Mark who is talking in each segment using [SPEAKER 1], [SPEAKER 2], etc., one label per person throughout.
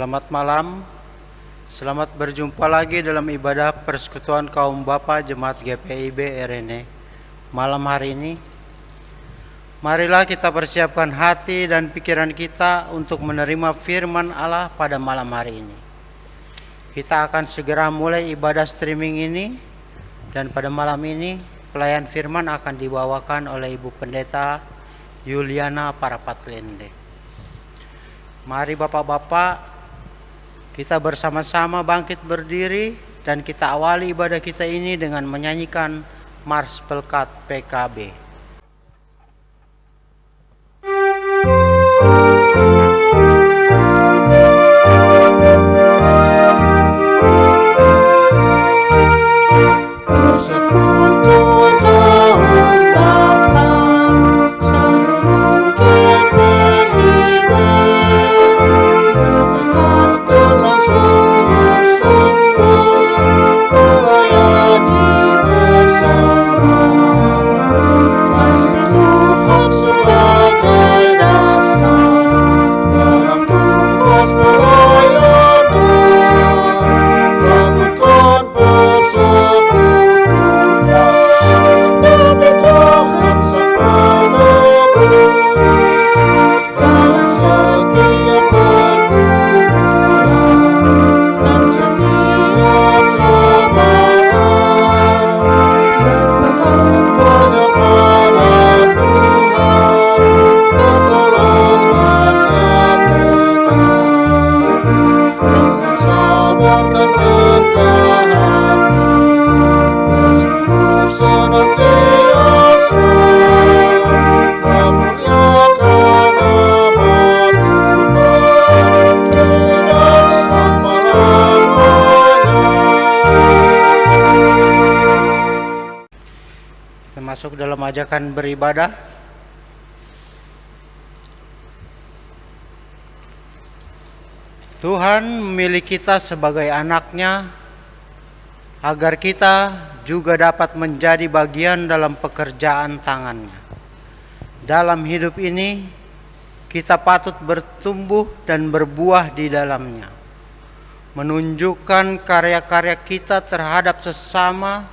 [SPEAKER 1] Selamat malam, selamat berjumpa lagi dalam ibadah persekutuan kaum Bapa Jemaat GPIB RNE. Malam hari ini, marilah kita persiapkan hati dan pikiran kita untuk menerima firman Allah pada malam hari ini. Kita akan segera mulai ibadah streaming ini, dan pada malam ini pelayan firman akan dibawakan oleh Ibu Pendeta Yuliana Parapatlende. Mari Bapak-Bapak, kita bersama-sama bangkit berdiri dan kita awali ibadah kita ini dengan menyanyikan Mars Pelkat PKB.
[SPEAKER 2] Persekutuan kaum Bapa seluruh GPIB bertekad dengan sungguh-sungguh melayani bersama. Kasih Tuhan sebagai dasar dalam tugas pelayanan, bangunkan persekutuan demi Tuhan Sang Penebus dalam setiap pergumulan dan setiap cobaan. Berpegang hanya pada Tuhan, pertolongannya tetap. Dengan sabar dan rendah hati, bersyukur senantiasa, memuliakan nama Tuhan, kini dan selama-lamanya.
[SPEAKER 1] Kita masuk dalam ajakan beribadah. Tuhan memilih kita sebagai anaknya agar kita juga dapat menjadi bagian dalam pekerjaan tangannya. Dalam hidup ini, kita patut bertumbuh dan berbuah di dalamnya, menunjukkan karya-karya kita terhadap sesama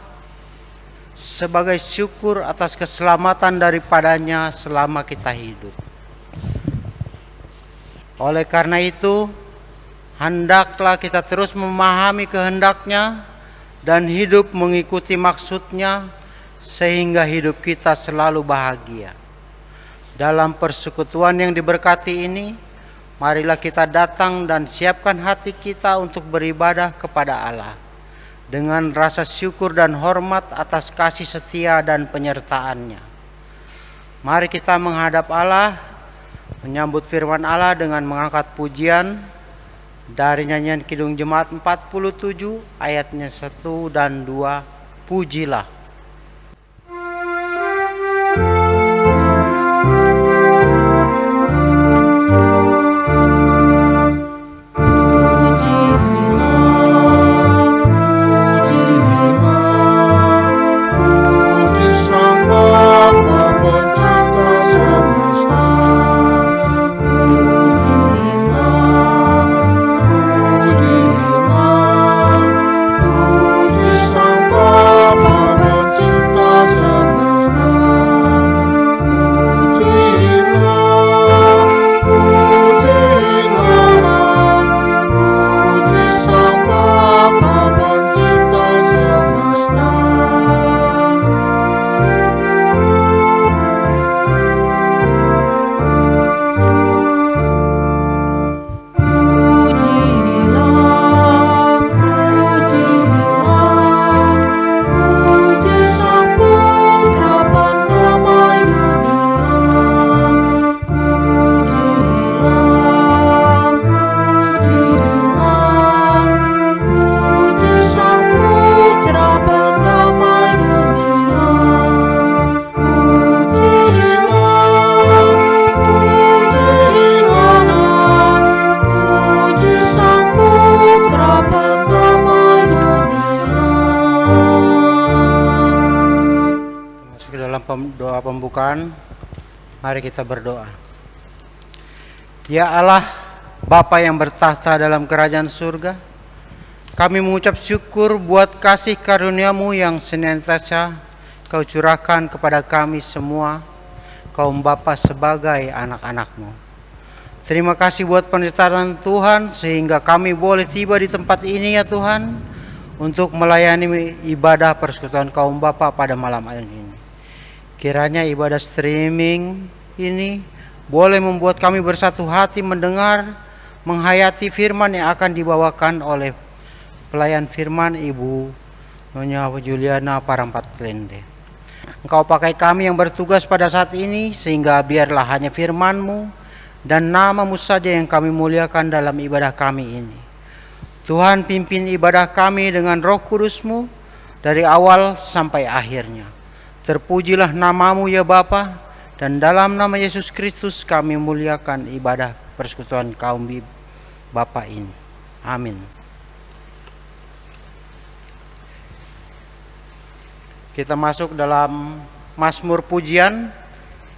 [SPEAKER 1] sebagai syukur atas keselamatan daripadanya selama kita hidup. Oleh karena itu, hendaklah kita terus memahami kehendaknya dan hidup mengikuti maksudnya sehingga hidup kita selalu bahagia. Dalam persekutuan yang diberkati ini, marilah kita datang dan siapkan hati kita untuk beribadah kepada Allah dengan rasa syukur dan hormat atas kasih setia dan penyertaannya. Mari kita menghadap Allah, menyambut firman Allah dengan mengangkat pujian dari nyanyian Kidung Jemaat 47 ayatnya 1 dan 2. Pujilah. Doa pembukaan, mari kita berdoa. Ya Allah, Bapa yang bertahta dalam kerajaan surga, kami mengucap syukur buat kasih karunia-Mu yang senantiasa Kau curahkan kepada kami semua, kaum Bapa sebagai anak-anak-Mu. Terima kasih buat penyertaan Tuhan sehingga kami boleh tiba di tempat ini ya Tuhan, untuk melayani ibadah persekutuan kaum Bapa pada malam ini. Kiranya ibadah streaming ini boleh membuat kami bersatu hati mendengar, menghayati firman yang akan dibawakan oleh pelayan firman Ibu Nyonya Juliana Parampatlende. Engkau pakai kami yang bertugas pada saat ini, sehingga biarlah hanya firman-Mu dan nama-Mu saja yang kami muliakan dalam ibadah kami ini. Tuhan, pimpin ibadah kami dengan Roh Kudus-Mu dari awal sampai akhirnya. Terpujilah nama-Mu ya Bapa, dan dalam nama Yesus Kristus kami muliakan ibadah persekutuan kaum Bapa ini. Amin. Kita masuk dalam Mazmur pujian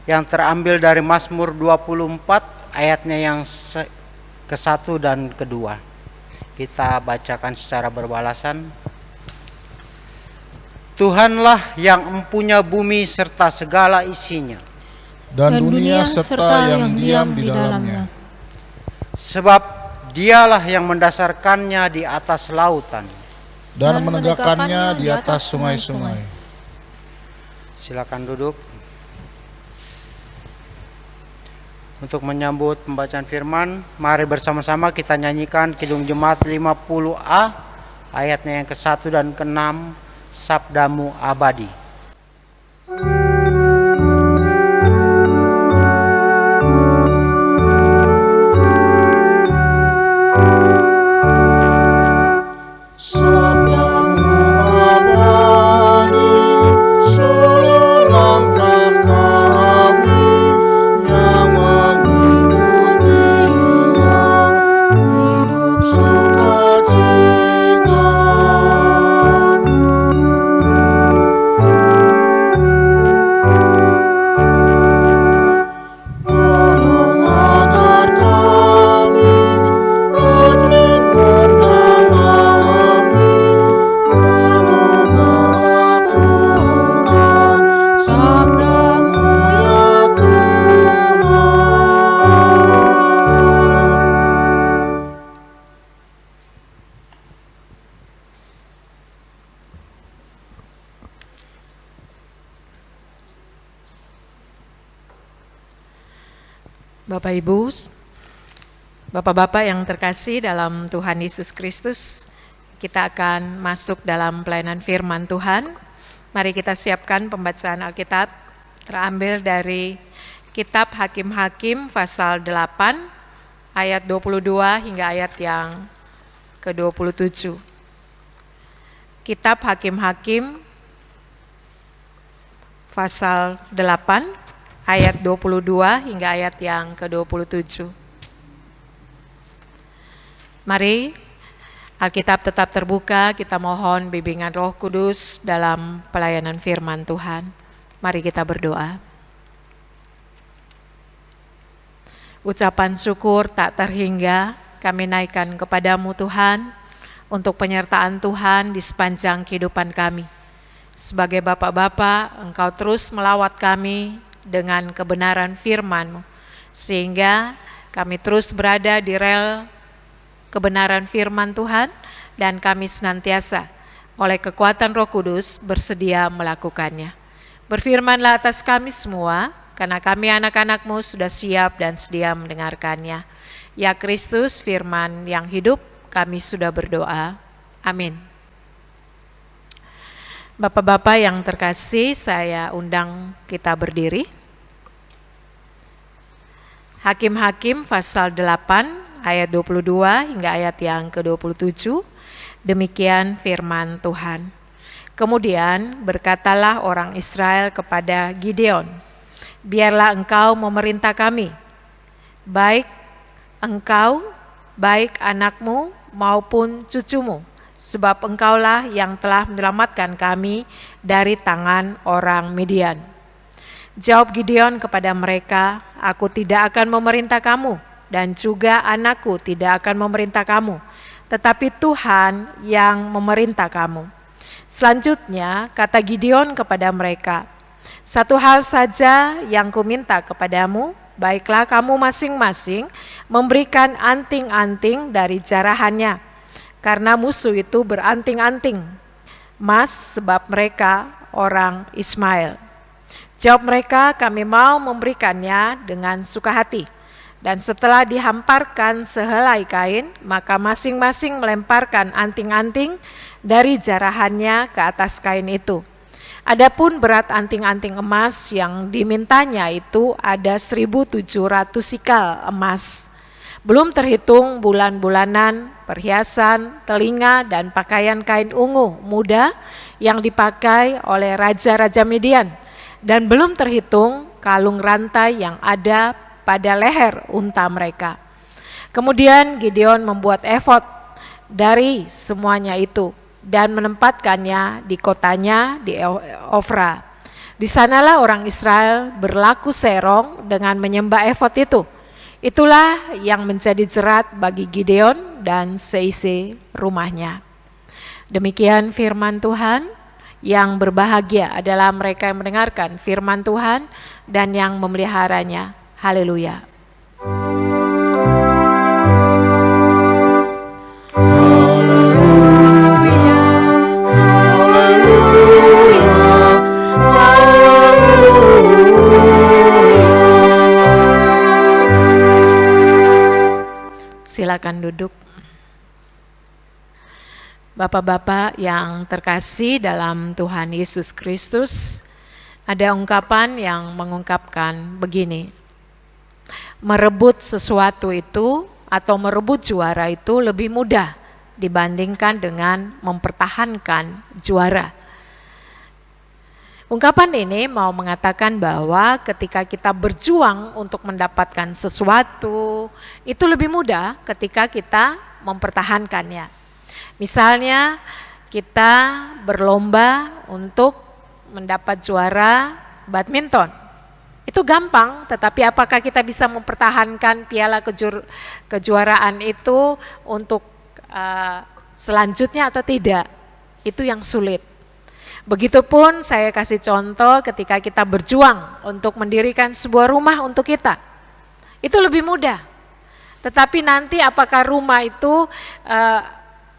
[SPEAKER 1] yang terambil dari Mazmur 24 ayatnya yang ke-1 dan ke-2. Kita bacakan secara berbalasan. Tuhanlah yang empunya bumi serta segala isinya,
[SPEAKER 2] dan dunia serta yang diam di dalamnya.
[SPEAKER 1] Sebab Dialah yang mendasarkannya di atas lautan
[SPEAKER 2] dan menegakkannya di atas sungai-sungai.
[SPEAKER 1] Silakan duduk. Untuk menyambut pembacaan firman, mari bersama-sama kita nyanyikan Kidung Jemaat 50A ayatnya yang ke-1 dan ke-6, Sabdamu Abadi.
[SPEAKER 3] Bapak Ibu, Bapak-Bapak yang terkasih dalam Tuhan Yesus Kristus, kita akan masuk dalam pelayanan firman Tuhan. Mari kita siapkan pembacaan Alkitab terambil dari Kitab Hakim-Hakim pasal 8 ayat 22 hingga ayat yang ke-27. Kitab Hakim-Hakim pasal 8 ayat 22 hingga ayat yang ke-27. Mari Alkitab tetap terbuka, kita mohon bimbingan Roh Kudus dalam pelayanan firman Tuhan. Mari kita berdoa. Ucapan syukur tak terhingga kami naikkan kepadamu Tuhan, untuk penyertaan Tuhan di sepanjang kehidupan kami. Sebagai Bapak-Bapak, Engkau terus melawat kami dengan kebenaran firman-Mu, sehingga kami terus berada di rel kebenaran firman Tuhan, dan kami senantiasa oleh kekuatan Roh Kudus bersedia melakukannya. Berfirmanlah atas kami semua, karena kami anak-anak-Mu sudah siap dan sedia mendengarkannya. Ya Kristus, firman yang hidup, kami sudah berdoa. Amin. Bapak-bapak yang terkasih, saya undang kita berdiri. Hakim-Hakim pasal 8 ayat 22 hingga ayat yang ke-27. Demikian firman Tuhan. Kemudian berkatalah orang Israel kepada Gideon, biarlah engkau memerintah kami, baik engkau, baik anakmu maupun cucumu, sebab engkaulah yang telah menyelamatkan kami dari tangan orang Midian. Jawab Gideon kepada mereka, aku tidak akan memerintah kamu, dan juga anakku tidak akan memerintah kamu, tetapi Tuhan yang memerintah kamu. Selanjutnya kata Gideon kepada mereka, satu hal saja yang kuminta kepadamu, baiklah kamu masing-masing memberikan anting-anting dari jarahannya, karena musuh itu beranting-anting emas sebab mereka orang Ismail. Jawab mereka, kami mau memberikannya dengan suka hati. Dan setelah dihamparkan sehelai kain, maka masing-masing melemparkan anting-anting dari jarahannya ke atas kain itu. Adapun berat anting-anting emas yang dimintanya itu ada 1.700 sikal emas. Belum terhitung bulan-bulanan, perhiasan, telinga, dan pakaian kain ungu muda yang dipakai oleh raja-raja Midian. Dan belum terhitung kalung rantai yang ada pada leher unta mereka. Kemudian Gideon membuat efod dari semuanya itu dan menempatkannya di kotanya di Ofra. Di sanalah orang Israel berlaku serong dengan menyembah efod itu. Itulah yang menjadi jerat bagi Gideon dan seisi rumahnya. Demikian firman Tuhan. Yang berbahagia adalah mereka yang mendengarkan firman Tuhan dan yang memeliharanya. Haleluya. Silakan duduk. Bapak-bapak yang terkasih dalam Tuhan Yesus Kristus, ada ungkapan yang mengungkapkan begini. Merebut sesuatu itu atau merebut juara itu lebih mudah dibandingkan dengan mempertahankan juara. Ungkapan ini mau mengatakan bahwa ketika kita berjuang untuk mendapatkan sesuatu, itu lebih mudah ketika kita mempertahankannya. Misalnya kita berlomba untuk mendapat juara badminton. Itu gampang, tetapi apakah kita bisa mempertahankan piala kejuaraan itu untuk selanjutnya atau tidak? Itu yang sulit. Begitupun saya kasih contoh ketika kita berjuang untuk mendirikan sebuah rumah untuk kita. Itu lebih mudah. Tetapi nanti apakah rumah itu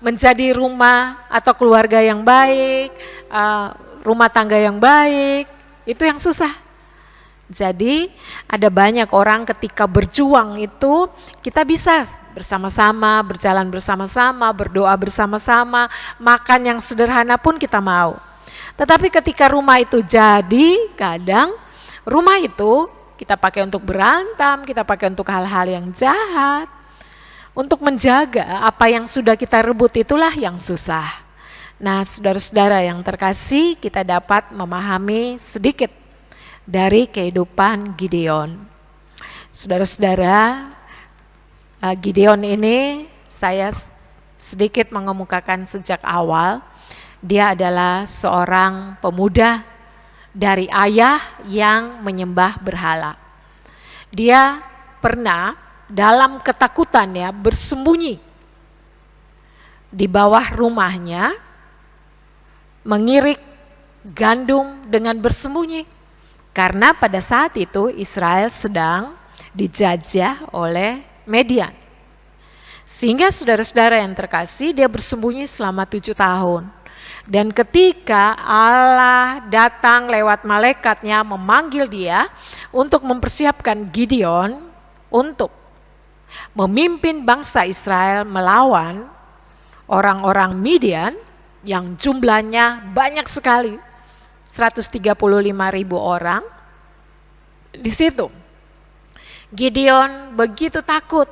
[SPEAKER 3] menjadi rumah atau keluarga yang baik, rumah tangga yang baik, itu yang susah. Jadi ada banyak orang ketika berjuang itu kita bisa bersama-sama, berjalan bersama-sama, berdoa bersama-sama, makan yang sederhana pun kita mau. Tetapi ketika rumah itu jadi, kadang rumah itu kita pakai untuk berantem, kita pakai untuk hal-hal yang jahat. Untuk menjaga apa yang sudah kita rebut itulah yang susah. Nah, saudara-saudara yang terkasih, kita dapat memahami sedikit dari kehidupan Gideon. Saudara-saudara, Gideon ini saya sedikit mengemukakan sejak awal. Dia adalah seorang pemuda dari ayah yang menyembah berhala. Dia pernah dalam ketakutannya bersembunyi di bawah rumahnya, mengirik gandum dengan bersembunyi. Karena pada saat itu Israel sedang dijajah oleh Midian. Sehingga saudara-saudara yang terkasih, dia bersembunyi selama 7 tahun. Dan ketika Allah datang lewat malaikatnya memanggil dia untuk mempersiapkan Gideon untuk memimpin bangsa Israel melawan orang-orang Midian yang jumlahnya banyak sekali, 135.000 orang. Di situ Gideon begitu takut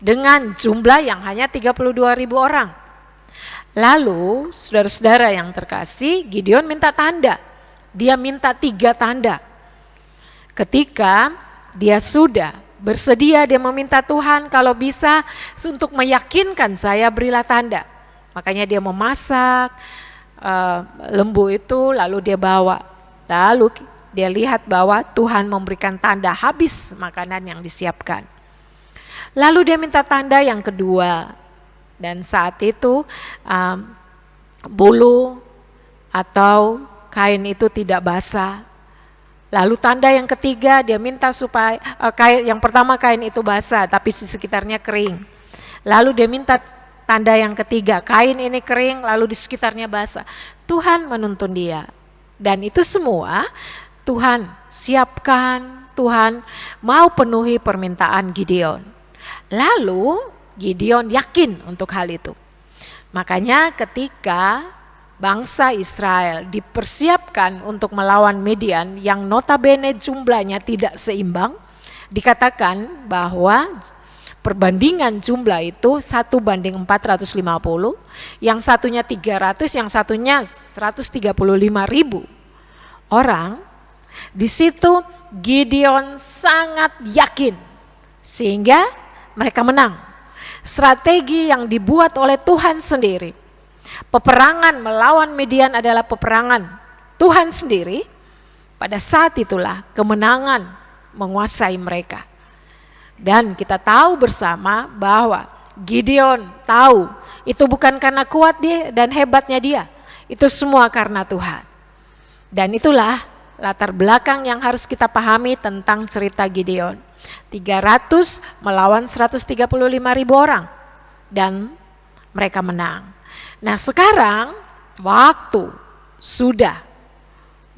[SPEAKER 3] dengan jumlah yang hanya 32.000 orang. Lalu saudara-saudara yang terkasih, Gideon minta tanda. Dia minta 3 tanda. Ketika dia sudah bersedia, dia meminta Tuhan kalau bisa untuk meyakinkan saya, berilah tanda. Makanya dia memasak lembu itu, lalu dia bawa. Lalu dia lihat bahwa Tuhan memberikan tanda, habis makanan yang disiapkan. Lalu dia minta tanda yang kedua, dan saat itu bulu atau kain itu tidak basah. Lalu tanda yang ketiga dia minta supaya yang pertama kain itu basah tapi di sekitarnya kering. Lalu dia minta tanda yang ketiga, kain ini kering lalu di sekitarnya basah. Tuhan menuntun dia, dan itu semua Tuhan siapkan, Tuhan mau penuhi permintaan Gideon. Lalu Gideon yakin untuk hal itu. Makanya ketika bangsa Israel dipersiapkan untuk melawan Midian yang notabene jumlahnya tidak seimbang, dikatakan bahwa perbandingan jumlah itu 1:450, yang satunya 300, yang satunya 135.000 orang. Di situ Gideon sangat yakin sehingga mereka menang. Strategi yang dibuat oleh Tuhan sendiri. Peperangan melawan Midian adalah peperangan Tuhan sendiri. Pada saat itulah kemenangan menguasai mereka. Dan kita tahu bersama bahwa Gideon tahu itu bukan karena kuat dia dan hebatnya dia. Itu semua karena Tuhan. Dan itulah latar belakang yang harus kita pahami tentang cerita Gideon. 300 melawan 135.000 orang dan mereka menang. Nah sekarang waktu sudah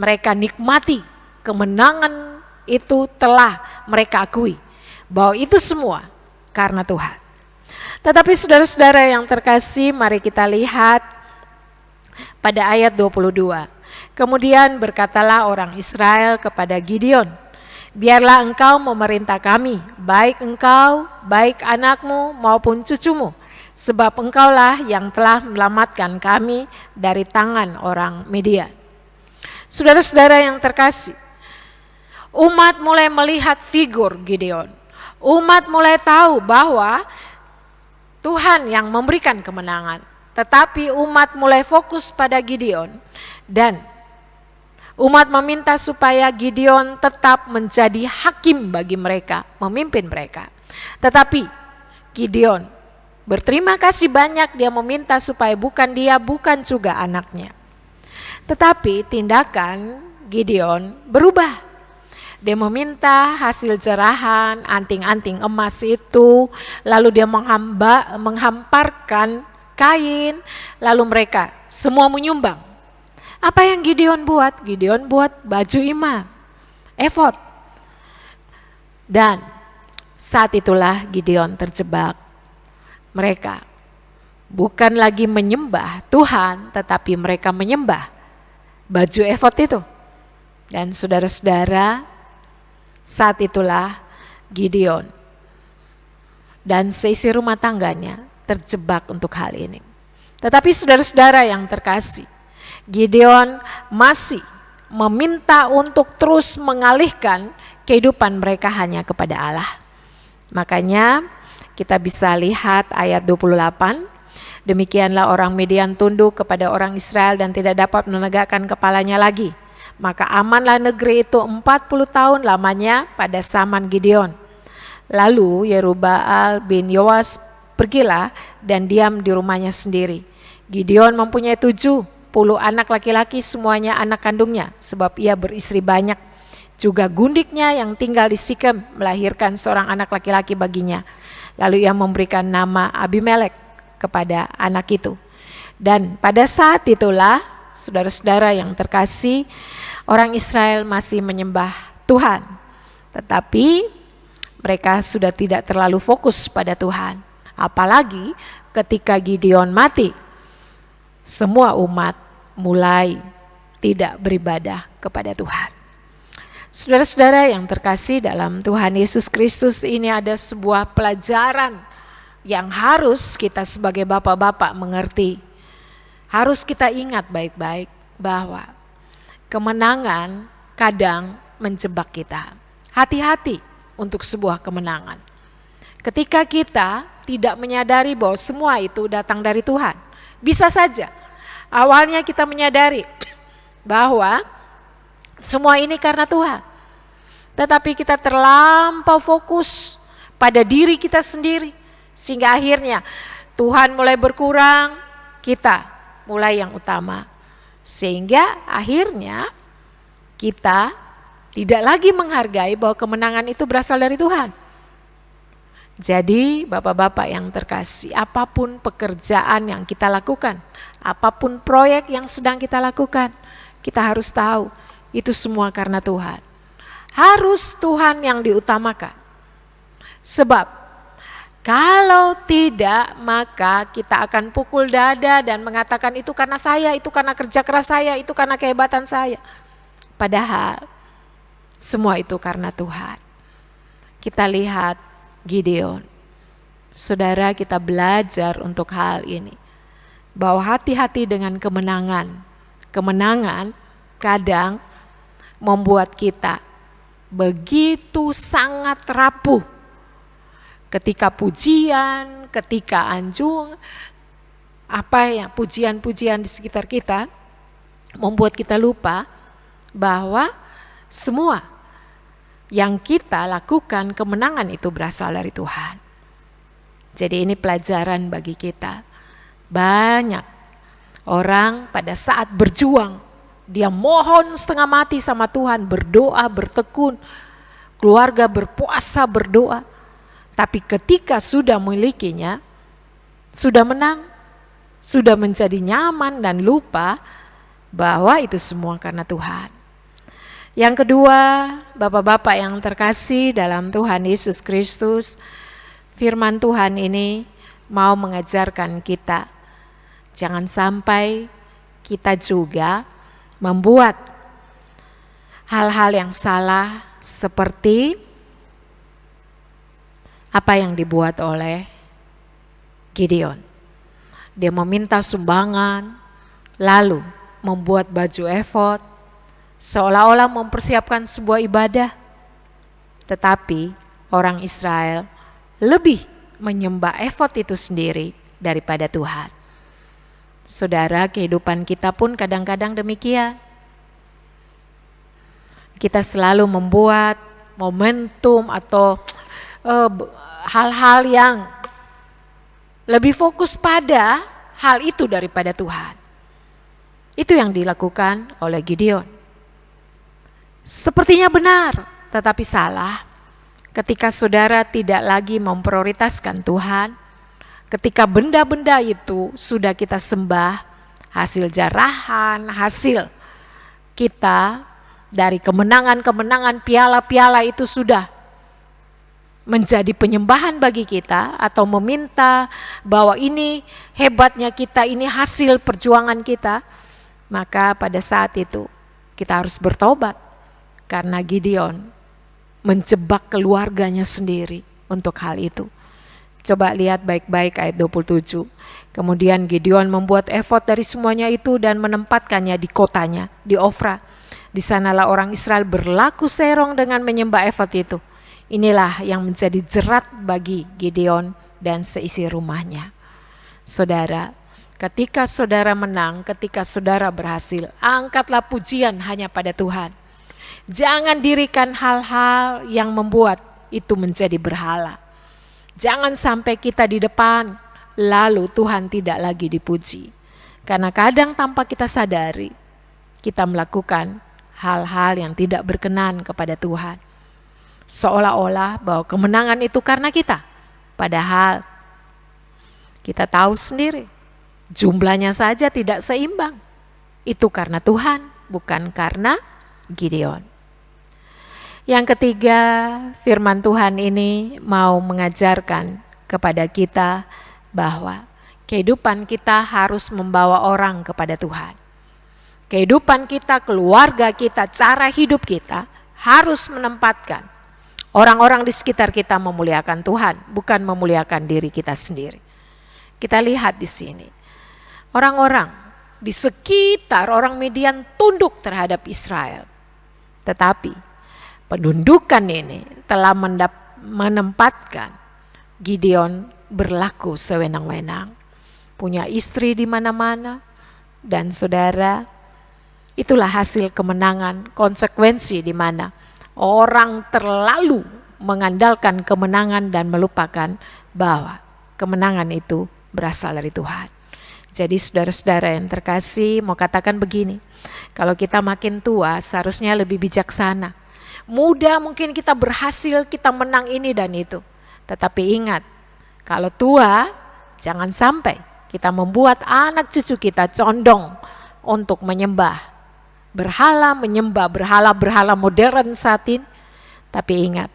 [SPEAKER 3] mereka nikmati kemenangan itu, telah mereka akui bahwa itu semua karena Tuhan. Tetapi saudara-saudara yang terkasih, mari kita lihat pada ayat 22. Kemudian berkatalah orang Israel kepada Gideon, biarlah engkau memerintah kami, baik engkau, baik anakmu maupun cucumu, sebab engkaulah yang telah menyelamatkan kami dari tangan orang Midian. Saudara-saudara yang terkasih, umat mulai melihat figur Gideon. Umat mulai tahu bahwa Tuhan yang memberikan kemenangan. Tetapi umat mulai fokus pada Gideon, dan umat meminta supaya Gideon tetap menjadi hakim bagi mereka, memimpin mereka. Tetapi Gideon berterima kasih banyak, dia meminta supaya bukan dia, bukan juga anaknya. Tetapi tindakan Gideon berubah. Dia meminta hasil jerahan, anting-anting emas itu, lalu dia menghamparkan kain, lalu mereka semua menyumbang. Apa yang Gideon buat? Gideon buat baju imam, efod. Dan saat itulah Gideon terjebak. Mereka bukan lagi menyembah Tuhan, tetapi mereka menyembah baju efod itu. Dan saudara-saudara, saat itulah Gideon dan seisi rumah tangganya terjebak untuk hal ini. Tetapi saudara-saudara yang terkasih, Gideon masih meminta untuk terus mengalihkan kehidupan mereka hanya kepada Allah. Makanya kita bisa lihat ayat 28, demikianlah orang Midian tunduk kepada orang Israel dan tidak dapat menegakkan kepalanya lagi. Maka amanlah negeri itu 40 tahun lamanya pada zaman Gideon. Lalu Yerubbaal bin Yoas pergilah dan diam di rumahnya sendiri. Gideon mempunyai 70 anak laki-laki, semuanya anak kandungnya, sebab ia beristri banyak. Juga gundiknya yang tinggal di Sikem melahirkan seorang anak laki-laki baginya. Lalu ia memberikan nama Abimelek kepada anak itu. Dan pada saat itulah, saudara-saudara yang terkasih, orang Israel masih menyembah Tuhan, tetapi mereka sudah tidak terlalu fokus pada Tuhan. Apalagi ketika Gideon mati, semua umat mulai tidak beribadah kepada Tuhan. Saudara-saudara yang terkasih dalam Tuhan Yesus Kristus, ini ada sebuah pelajaran yang harus kita sebagai bapak-bapak mengerti. Harus kita ingat baik-baik bahwa kemenangan kadang menjebak kita. Hati-hati untuk sebuah kemenangan. Ketika kita tidak menyadari bahwa semua itu datang dari Tuhan. Bisa saja awalnya kita menyadari bahwa semua ini karena Tuhan. Tetapi kita terlampau fokus kepada diri kita sendiri. Sehingga akhirnya Tuhan mulai berkurang, kita mulai yang utama. Sehingga akhirnya kita tidak lagi menghargai bahwa kemenangan itu berasal dari Tuhan. Jadi Bapak-Bapak yang terkasih, apapun pekerjaan yang kita lakukan, apapun proyek yang sedang kita lakukan, kita harus tahu itu semua karena Tuhan. Harus Tuhan yang diutamakan. Sebab kalau tidak, maka kita akan pukul dada dan mengatakan itu karena saya, itu karena kerja keras saya, itu karena kehebatan saya. Padahal semua itu karena Tuhan. Kita lihat Gideon. Saudara, kita belajar untuk hal ini. Bahwa hati-hati dengan kemenangan. Kemenangan kadang membuat kita begitu sangat rapuh. Ketika pujian, ketika anjung, pujian-pujian di sekitar kita membuat kita lupa bahwa semua yang kita lakukan, kemenangan itu berasal dari Tuhan. Jadi ini pelajaran bagi kita. Banyak orang pada saat berjuang, dia mohon setengah mati sama Tuhan, berdoa, bertekun, keluarga berpuasa, berdoa. Tapi ketika sudah memilikinya, sudah menang, sudah menjadi nyaman dan lupa bahwa itu semua karena Tuhan. Yang kedua, Bapak-Bapak yang terkasih dalam Tuhan Yesus Kristus, firman Tuhan ini mau mengajarkan kita, jangan sampai kita juga membuat hal-hal yang salah seperti apa yang dibuat oleh Gideon. Dia meminta sumbangan, lalu membuat baju efod, seolah-olah mempersiapkan sebuah ibadah. Tetapi orang Israel lebih menyembah efod itu sendiri daripada Tuhan. Saudara, kehidupan kita pun kadang-kadang demikian. Kita selalu membuat momentum atau hal-hal yang lebih fokus pada hal itu daripada Tuhan. Itu yang dilakukan oleh Gideon. Sepertinya benar, tetapi salah. Ketika saudara tidak lagi memprioritaskan Tuhan, ketika benda-benda itu sudah kita sembah, hasil jarahan, hasil kita dari kemenangan-kemenangan, piala-piala itu sudah menjadi penyembahan bagi kita, atau meminta bahwa ini hebatnya kita, ini hasil perjuangan kita, maka pada saat itu kita harus bertobat. Karena Gideon menjebak keluarganya sendiri untuk hal itu. Coba lihat baik-baik ayat 27. Kemudian Gideon membuat efod dari semuanya itu dan menempatkannya di kotanya, di Ofra. Di sanalah orang Israel berlaku serong dengan menyembah efod itu. Inilah yang menjadi jerat bagi Gideon dan seisi rumahnya. Saudara, ketika saudara menang, ketika saudara berhasil, angkatlah pujian hanya pada Tuhan. Jangan dirikan hal-hal yang membuat itu menjadi berhala. Jangan sampai kita di depan, lalu Tuhan tidak lagi dipuji. Karena kadang tanpa kita sadari, kita melakukan hal-hal yang tidak berkenan kepada Tuhan. Seolah-olah bahwa kemenangan itu karena kita. Padahal kita tahu sendiri, jumlahnya saja tidak seimbang. Itu karena Tuhan, bukan karena Gideon. Yang ketiga, firman Tuhan ini mau mengajarkan kepada kita bahwa kehidupan kita harus membawa orang kepada Tuhan. Kehidupan kita, keluarga kita, cara hidup kita harus menempatkan orang-orang di sekitar kita memuliakan Tuhan, bukan memuliakan diri kita sendiri. Kita lihat di sini, orang-orang di sekitar orang Midian tunduk terhadap Israel. Tetapi penundukan ini telah menempatkan Gideon berlaku sewenang-wenang, punya istri di mana-mana, dan saudara, itulah hasil kemenangan, konsekuensi di mana orang terlalu mengandalkan kemenangan dan melupakan bahwa kemenangan itu berasal dari Tuhan. Jadi saudara-saudara yang terkasih, mau katakan begini, kalau kita makin tua seharusnya lebih bijaksana. Muda mungkin kita berhasil, kita menang ini dan itu. Tetapi ingat, kalau tua jangan sampai kita membuat anak cucu kita condong untuk menyembah berhala modern saat ini. Tapi ingat,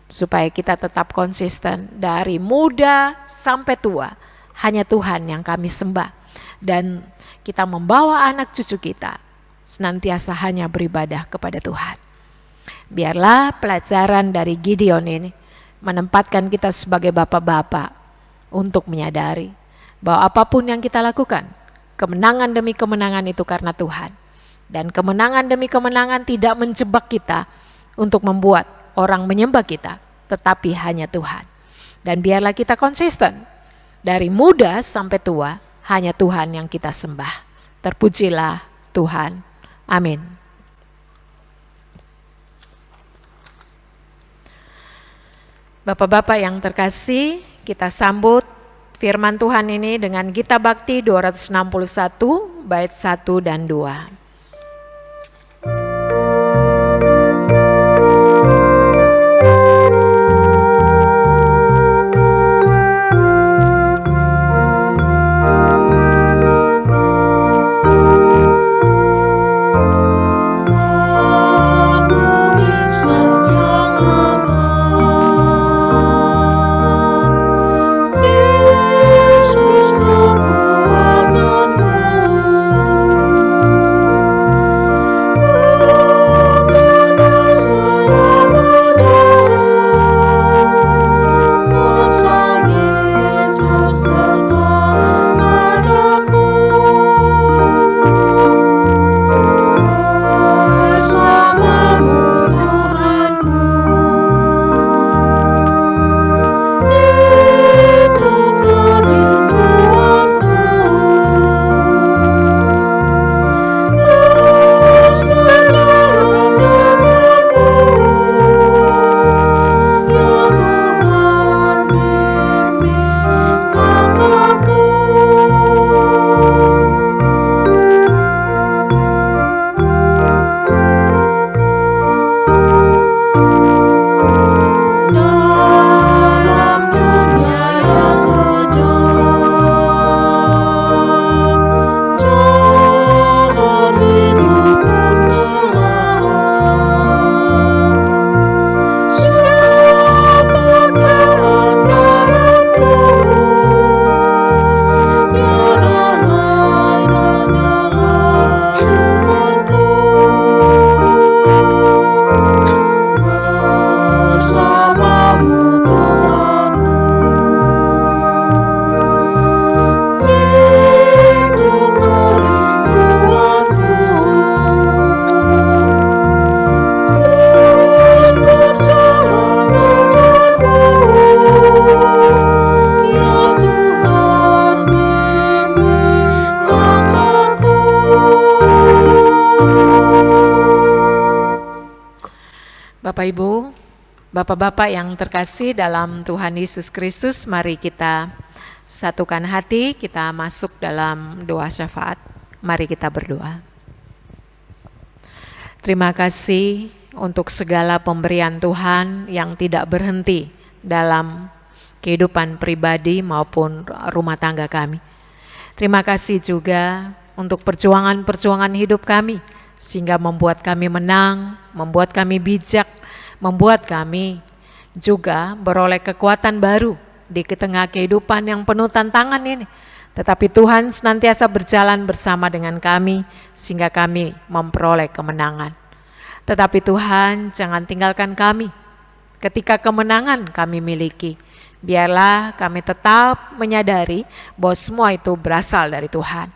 [SPEAKER 3] supaya kita tetap konsisten dari muda sampai tua, hanya Tuhan yang kami sembah. Dan kita membawa anak cucu kita senantiasa hanya beribadah kepada Tuhan. Biarlah pelajaran dari Gideon ini menempatkan kita sebagai bapak-bapak untuk menyadari bahwa apapun yang kita lakukan, kemenangan demi kemenangan itu karena Tuhan. Dan kemenangan demi kemenangan tidak menjebak kita untuk membuat orang menyembah kita, tetapi hanya Tuhan. Dan biarlah kita konsisten, dari muda sampai tua, hanya Tuhan yang kita sembah. Terpujilah Tuhan. Amin. Bapak-bapak yang terkasih, kita sambut firman Tuhan ini dengan Gita Bakti 261 bait 1 dan 2. Bapak Ibu, Bapak-bapak yang terkasih dalam Tuhan Yesus Kristus, mari kita satukan hati, kita masuk dalam doa syafaat. Mari kita berdoa. Terima kasih untuk segala pemberian Tuhan yang tidak berhenti dalam kehidupan pribadi maupun rumah tangga kami. Terima kasih juga untuk perjuangan-perjuangan hidup kami, sehingga membuat kami menang, membuat kami bijak, membuat kami juga beroleh kekuatan baru di tengah kehidupan yang penuh tantangan ini. Tetapi Tuhan senantiasa berjalan bersama dengan kami sehingga kami memperoleh kemenangan. Tetapi Tuhan, jangan tinggalkan kami ketika kemenangan kami miliki. Biarlah kami tetap menyadari bahwa semua itu berasal dari Tuhan.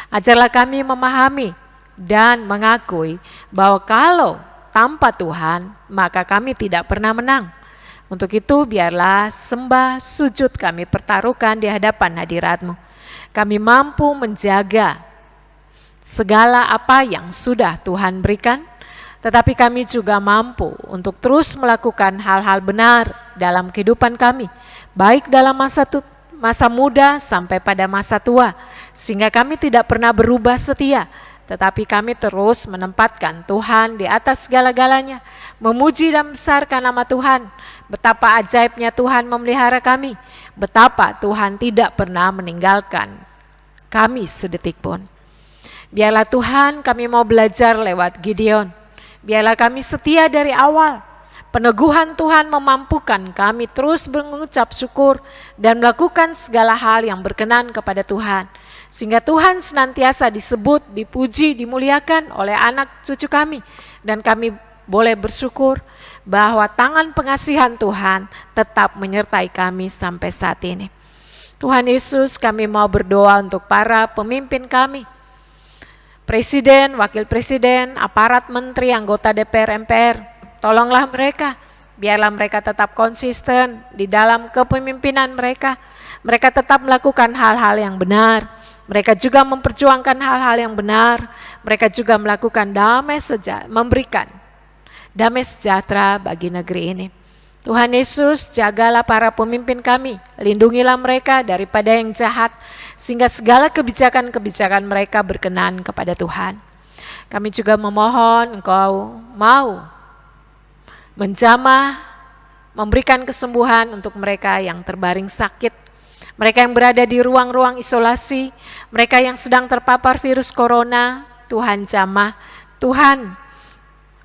[SPEAKER 3] Ajarlah kami memahami dan mengakui bahwa kalau tanpa Tuhan, maka kami tidak pernah menang. Untuk itu biarlah sembah sujud kami pertaruhkan di hadapan hadirat-Mu. Kami mampu menjaga segala apa yang sudah Tuhan berikan, tetapi kami juga mampu untuk terus melakukan hal-hal benar dalam kehidupan kami, baik dalam masa muda sampai pada masa tua, sehingga kami tidak pernah berubah setia, tetapi kami terus menempatkan Tuhan di atas segala-galanya, memuji dan membesarkan nama Tuhan. Betapa ajaibnya Tuhan memelihara kami, betapa Tuhan tidak pernah meninggalkan kami sedetik pun. Biarlah Tuhan, kami mau belajar lewat Gideon. Biarlah kami setia dari awal. Peneguhan Tuhan memampukan kami terus mengucap syukur dan melakukan segala hal yang berkenan kepada Tuhan. Sehingga Tuhan senantiasa disebut, dipuji, dimuliakan oleh anak cucu kami. Dan kami boleh bersyukur bahwa tangan pengasihan Tuhan tetap menyertai kami sampai saat ini. Tuhan Yesus, kami mau berdoa untuk para pemimpin kami, Presiden, Wakil Presiden, aparat menteri, anggota DPR, MPR. Tolonglah mereka, biarlah mereka tetap konsisten di dalam kepemimpinan mereka. Mereka tetap melakukan hal-hal yang benar. Mereka juga memperjuangkan hal-hal yang benar. Mereka juga melakukan memberikan damai sejahtera bagi negeri ini. Tuhan Yesus, jagalah para pemimpin kami, lindungilah mereka daripada yang jahat, sehingga segala kebijakan-kebijakan mereka berkenan kepada Tuhan. Kami juga memohon Engkau mau menjamah, memberikan kesembuhan untuk mereka yang terbaring sakit, mereka yang berada di ruang-ruang isolasi, mereka yang sedang terpapar virus corona. Tuhan jamah, Tuhan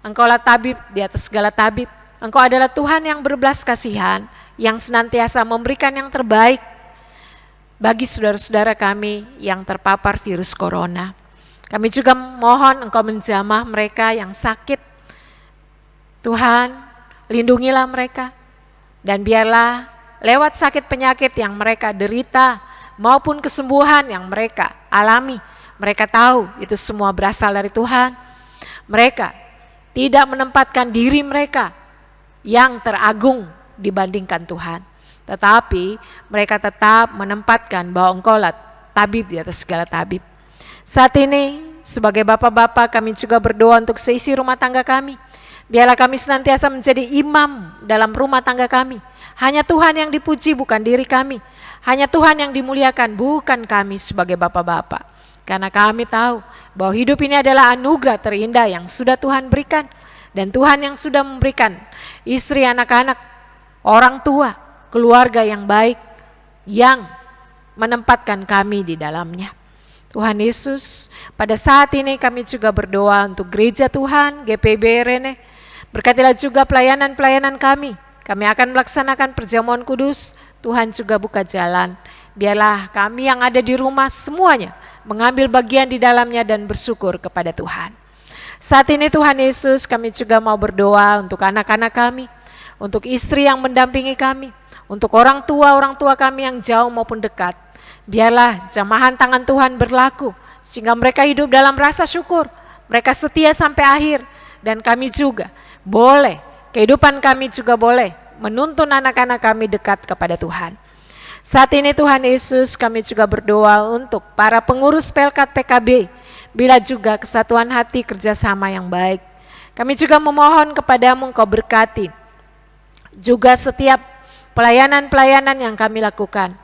[SPEAKER 3] Engkaulah tabib di atas segala tabib. Engkau adalah Tuhan yang berbelas kasihan, yang senantiasa memberikan yang terbaik bagi saudara-saudara kami yang terpapar virus corona. Kami juga mohon Engkau menjamah mereka yang sakit. Tuhan, lindungilah mereka, dan biarlah lewat sakit penyakit yang mereka derita maupun kesembuhan yang mereka alami, mereka tahu itu semua berasal dari Tuhan. Mereka tidak menempatkan diri mereka yang teragung dibandingkan Tuhan, tetapi mereka tetap menempatkan bahwa Engkaulah tabib di atas segala tabib. Saat ini sebagai bapak-bapak kami juga berdoa untuk seisi rumah tangga kami. Biarlah kami senantiasa menjadi imam dalam rumah tangga kami. Hanya Tuhan yang dipuji, bukan diri kami. Hanya Tuhan yang dimuliakan, bukan kami sebagai bapak-bapak. Karena kami tahu bahwa hidup ini adalah anugerah terindah yang sudah Tuhan berikan. Dan Tuhan yang sudah memberikan istri, anak-anak, orang tua, keluarga yang baik, yang menempatkan kami di dalamnya. Tuhan Yesus, pada saat ini kami juga berdoa untuk gereja Tuhan, GPIB RN. Berkatilah juga pelayanan-pelayanan kami. Kami akan melaksanakan perjamuan kudus, Tuhan juga buka jalan. Biarlah kami yang ada di rumah semuanya mengambil bagian di dalamnya dan bersyukur kepada Tuhan. Saat ini Tuhan Yesus, kami juga mau berdoa untuk anak-anak kami, untuk istri yang mendampingi kami, untuk orang tua kami yang jauh maupun dekat. Biarlah jamahan tangan Tuhan berlaku, sehingga mereka hidup dalam rasa syukur, mereka setia sampai akhir, dan kami juga boleh, kehidupan kami juga boleh menuntun anak-anak kami dekat kepada Tuhan. Saat ini Tuhan Yesus, kami juga berdoa untuk para pengurus Pelkat PKB, bila juga kesatuan hati kerjasama yang baik. Kami juga memohon kepadamu Engkau berkati juga setiap pelayanan-pelayanan yang kami lakukan.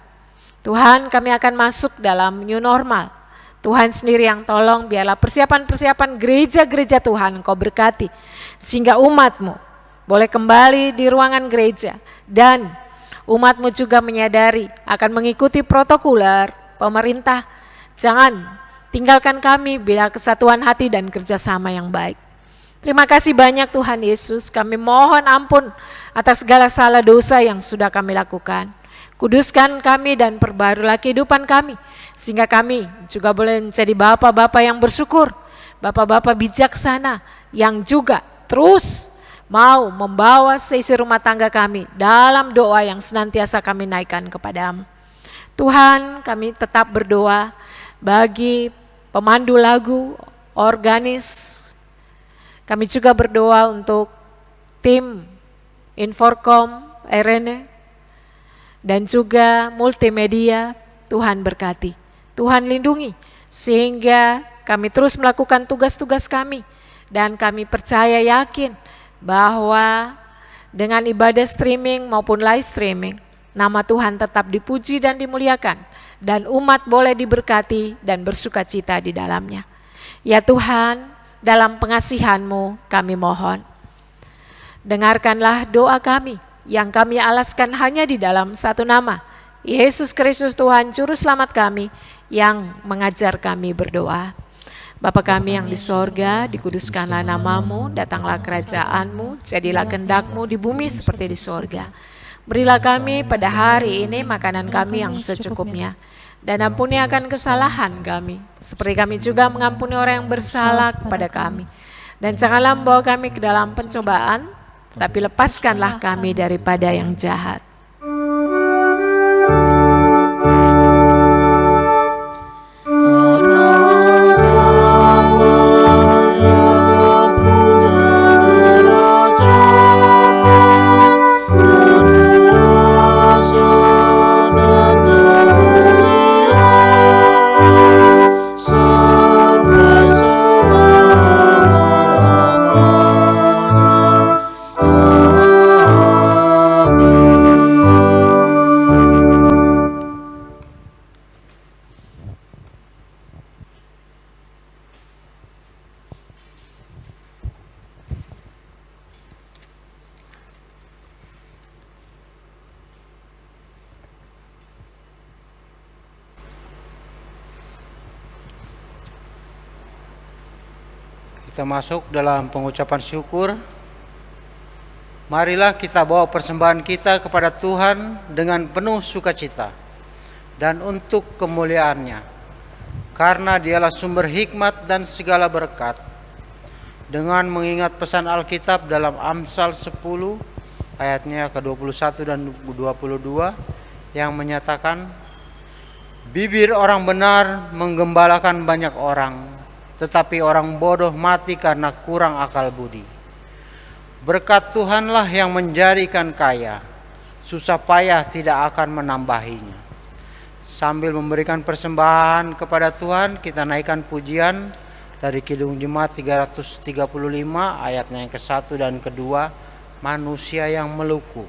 [SPEAKER 3] Tuhan, kami akan masuk dalam new normal. Tuhan sendiri yang tolong, biarlah persiapan-persiapan gereja-gereja Tuhan Engkau berkati, sehingga umat-Mu boleh kembali di ruangan gereja, dan umat-Mu juga menyadari akan mengikuti protokoler pemerintah. Jangan tinggalkan kami bila kesatuan hati dan kerjasama yang baik. Terima kasih banyak Tuhan Yesus, kami mohon ampun atas segala salah dosa yang sudah kami lakukan. Kuduskan kami dan perbarulah kehidupan kami, sehingga kami juga boleh menjadi bapak-bapak yang bersyukur, bapak-bapak bijaksana yang juga terus mau membawa seisi rumah tangga kami dalam doa yang senantiasa kami naikkan kepadamu. Tuhan, kami tetap berdoa bagi pemandu lagu, organis. Kami juga berdoa untuk tim Inforkom, RN, dan juga multimedia. Tuhan berkati, Tuhan lindungi, sehingga kami terus melakukan tugas-tugas kami Dan kami percaya yakin bahwa dengan ibadah streaming maupun live streaming, nama Tuhan tetap dipuji dan dimuliakan, dan umat boleh diberkati dan bersuka cita di dalamnya. Ya Tuhan, dalam pengasihan-Mu kami mohon, dengarkanlah doa kami yang kami alaskan hanya di dalam satu nama, Yesus Kristus Tuhan Juru Selamat kami, yang mengajar kami berdoa. Bapa kami yang di sorga, dikuduskanlah namamu, datanglah kerajaan-Mu, jadilah kehendak-Mu di bumi seperti di sorga. Berilah kami pada hari ini makanan kami yang secukupnya, dan ampuni akan kesalahan kami, seperti kami juga mengampuni orang yang bersalah kepada kami. Dan janganlah membawa kami ke dalam pencobaan, tapi lepaskanlah kami daripada yang jahat.
[SPEAKER 1] Kita masuk dalam pengucapan syukur. Marilah kita bawa persembahan kita kepada Tuhan dengan penuh sukacita dan untuk kemuliaan-Nya, karena Dialah sumber hikmat dan segala berkat. Dengan mengingat pesan Alkitab dalam Amsal 10 ayatnya ke-21 dan 22 yang menyatakan, bibir orang benar menggembalakan banyak orang, tetapi orang bodoh mati karena kurang akal budi. Berkat Tuhanlah yang menjadikan kaya, susah payah tidak akan menambahinya. Sambil memberikan persembahan kepada Tuhan, kita naikkan pujian dari Kidung Jemaat 335 ayatnya yang ke-1 dan ke-2, manusia yang meluku.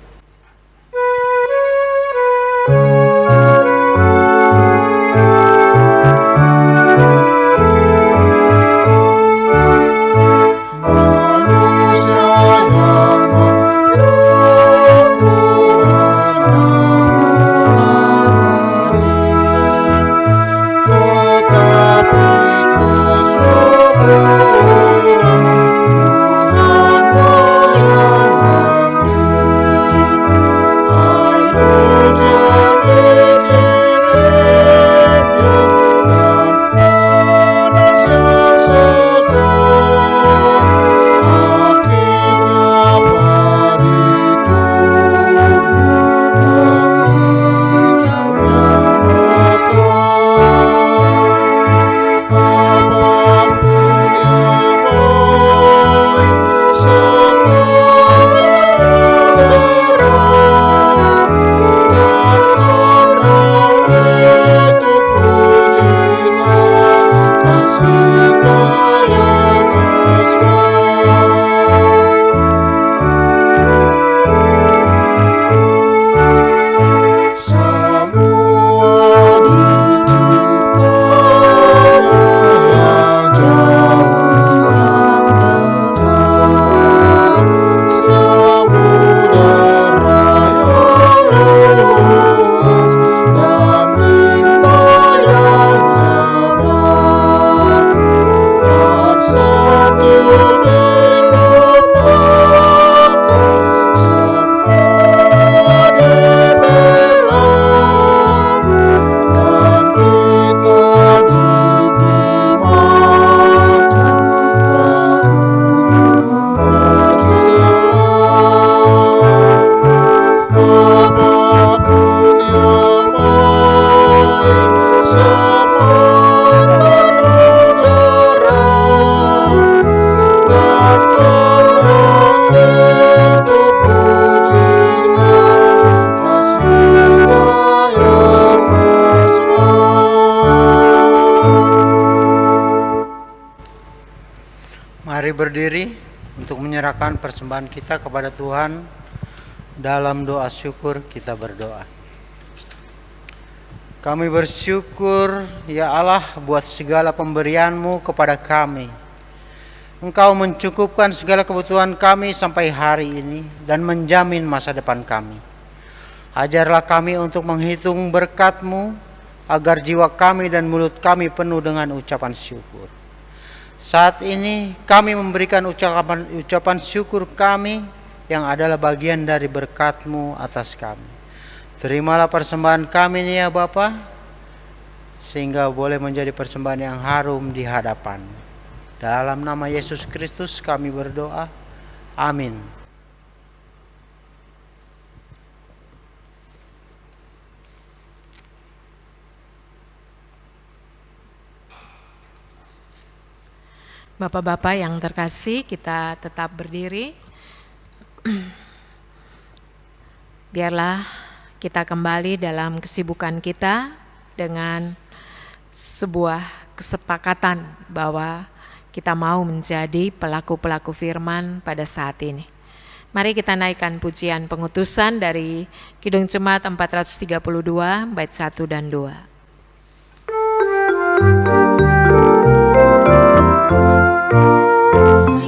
[SPEAKER 1] untuk menyerahkan persembahan kita kepada Tuhan. Dalam doa syukur kita berdoa. Kami bersyukur ya Allah buat segala pemberian-Mu kepada kami. Engkau mencukupkan segala kebutuhan kami sampai hari ini dan menjamin masa depan kami. Ajarlah kami untuk menghitung berkat-Mu agar jiwa kami dan mulut kami penuh dengan ucapan syukur. Saat ini kami memberikan ucapan syukur kami yang adalah bagian dari berkat-Mu atas kami. Terimalah persembahan kami ini ya Bapa, sehingga boleh menjadi persembahan yang harum di hadapan. Dalam nama Yesus Kristus kami berdoa. Amin.
[SPEAKER 3] Bapak-bapak yang terkasih, kita tetap berdiri. Biarlah kita kembali dalam kesibukan kita dengan sebuah kesepakatan bahwa kita mau menjadi pelaku-pelaku firman pada saat ini. Mari kita naikkan pujian pengutusan dari Kidung Jemaat 432 bait 1 dan 2.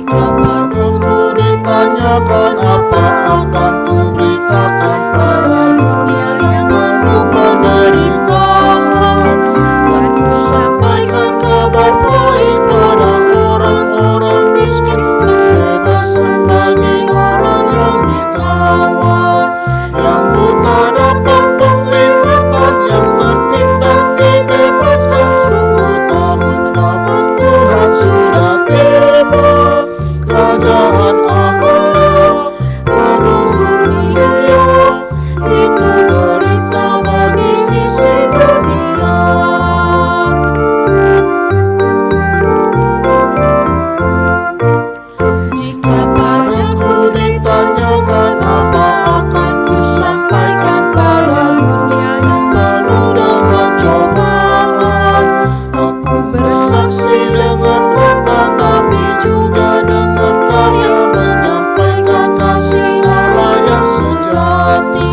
[SPEAKER 2] Padaku ditanyakan apa akan kuberitakan pada dunia yang penuh penderitaan, dan ku sampaikan kabar baik pada orang-orang miskin, pembebasan bagi orang yang ditawan, yang buta dapat penglihatan, yang tertindas dibebaskan. Sungguh tahun rahmat Tuhan sudah tiba. Kerajaan Allah penuh kurnia, itu berita bagi isi dunia. Jika padaku ditanyakan apa akan ku sampaikan pada dunia yang penuh dengan cobaan, aku bersaksi dengan kata tapi juga dengan karya menyampaikan kasih Allah yang sejati.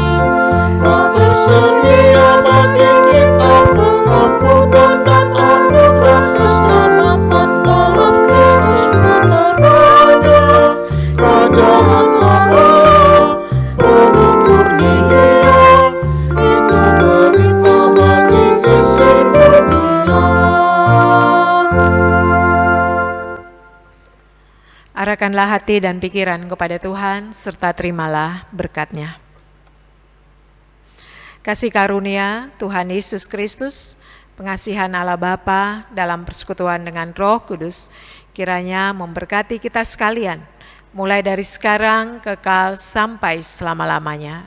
[SPEAKER 2] Kau tersedia bagi kita pengampunan dan anugerah keselamatan dalam Kristus putranya. Kerajaan Allah penuh kurnia, itu berita bagi isi dunia.
[SPEAKER 3] Arahkanlah hati dan pikiran kepada Tuhan, serta terimalah berkat-Nya. Kasih karunia Tuhan Yesus Kristus, pengasihan Allah Bapa dalam persekutuan dengan Roh Kudus, kiranya memberkati kita sekalian, mulai dari sekarang kekal sampai selama-lamanya.